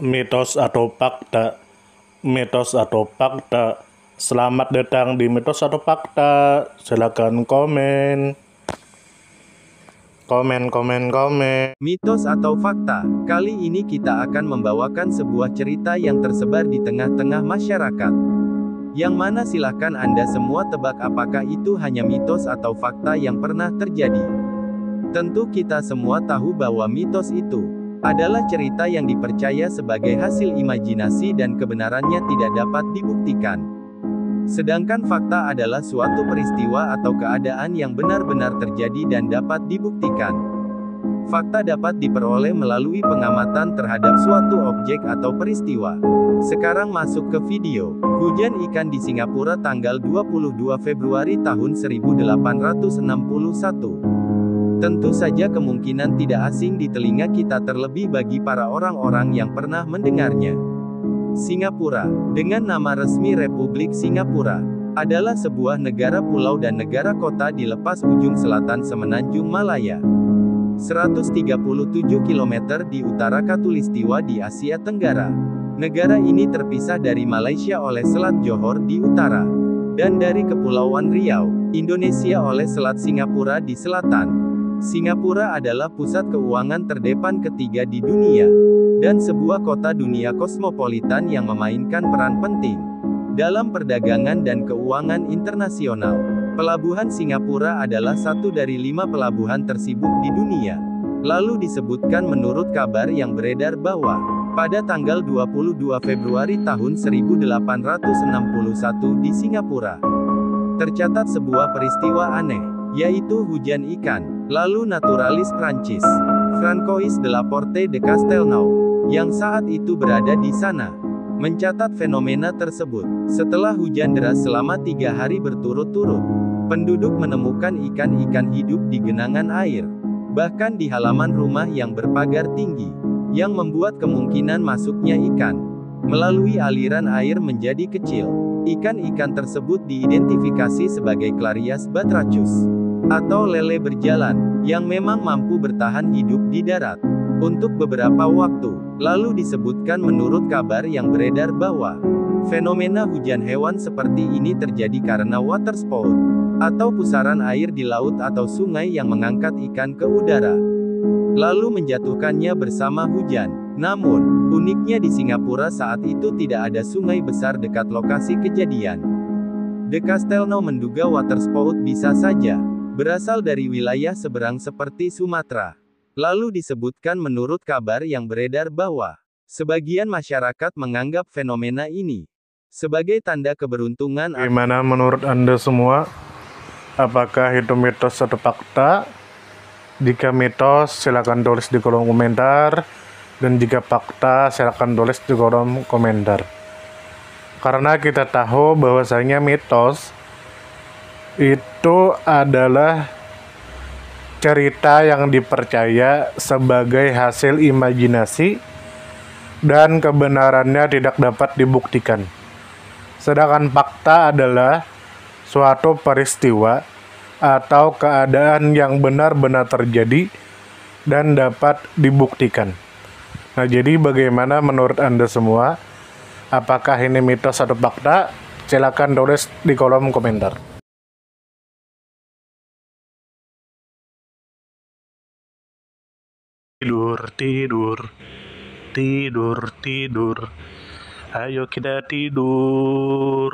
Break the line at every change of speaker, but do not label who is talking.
Mitos atau fakta? Mitos atau fakta? Selamat datang di mitos atau fakta. Silakan komen. Komen.
Mitos atau fakta? Kali ini kita akan membawakan sebuah cerita yang tersebar di tengah-tengah masyarakat. Yang mana silahkan Anda semua tebak apakah itu hanya mitos atau fakta yang pernah terjadi. Tentu kita semua tahu bahwa mitos itu adalah cerita yang dipercaya sebagai hasil imajinasi dan kebenarannya tidak dapat dibuktikan. Sedangkan fakta adalah suatu peristiwa atau keadaan yang benar-benar terjadi dan dapat dibuktikan. Fakta dapat diperoleh melalui pengamatan terhadap suatu objek atau peristiwa. Sekarang masuk ke video. Hujan ikan di Singapura tanggal 22 Februari tahun 1861. Tentu saja kemungkinan tidak asing di telinga kita terlebih bagi para orang-orang yang pernah mendengarnya. Singapura, dengan nama resmi Republik Singapura, adalah sebuah negara pulau dan negara kota di lepas ujung selatan Semenanjung Malaya. 137 km di utara Khatulistiwa di Asia Tenggara. Negara ini terpisah dari Malaysia oleh Selat Johor di utara, dan dari Kepulauan Riau, Indonesia oleh Selat Singapura di selatan. Singapura adalah pusat keuangan terdepan ketiga di dunia, dan sebuah kota dunia kosmopolitan yang memainkan peran penting dalam perdagangan dan keuangan internasional. Pelabuhan Singapura adalah satu dari 5 pelabuhan tersibuk di dunia. Lalu disebutkan menurut kabar yang beredar bahwa, pada tanggal 22 Februari tahun 1861 di Singapura, tercatat sebuah peristiwa aneh, yaitu hujan ikan. Lalu naturalis Prancis, Francois de la Porte de Castelnau, yang saat itu berada di sana, mencatat fenomena tersebut. Setelah hujan deras selama 3 hari berturut-turut, penduduk menemukan ikan-ikan hidup di genangan air, bahkan di halaman rumah yang berpagar tinggi, yang membuat kemungkinan masuknya ikan melalui aliran air menjadi kecil. Ikan-ikan tersebut diidentifikasi sebagai Clarias batrachus, atau lele berjalan, yang memang mampu bertahan hidup di darat untuk beberapa waktu. Lalu disebutkan menurut kabar yang beredar bahwa, fenomena hujan hewan seperti ini terjadi karena waterspout, atau pusaran air di laut atau sungai yang mengangkat ikan ke udara, lalu menjatuhkannya bersama hujan. Namun, uniknya di Singapura saat itu tidak ada sungai besar dekat lokasi kejadian. De Castelnau menduga waterspout bisa saja berasal dari wilayah seberang seperti Sumatera. Lalu disebutkan menurut kabar yang beredar bahwa, sebagian masyarakat menganggap fenomena ini sebagai tanda keberuntungan.
Gimana menurut Anda semua? Apakah itu mitos atau fakta? Jika mitos, silakan tulis di kolom komentar. Dan jika fakta, silakan tulis di kolom komentar. Karena kita tahu bahwasanya mitos itu adalah cerita yang dipercaya sebagai hasil imajinasi dan kebenarannya tidak dapat dibuktikan. Sedangkan fakta adalah suatu peristiwa atau keadaan yang benar-benar terjadi dan dapat dibuktikan. Nah, jadi bagaimana menurut Anda semua? Apakah ini mitos atau fakta? Silakan tulis di kolom komentar. Tidur. Ayo kita tidur.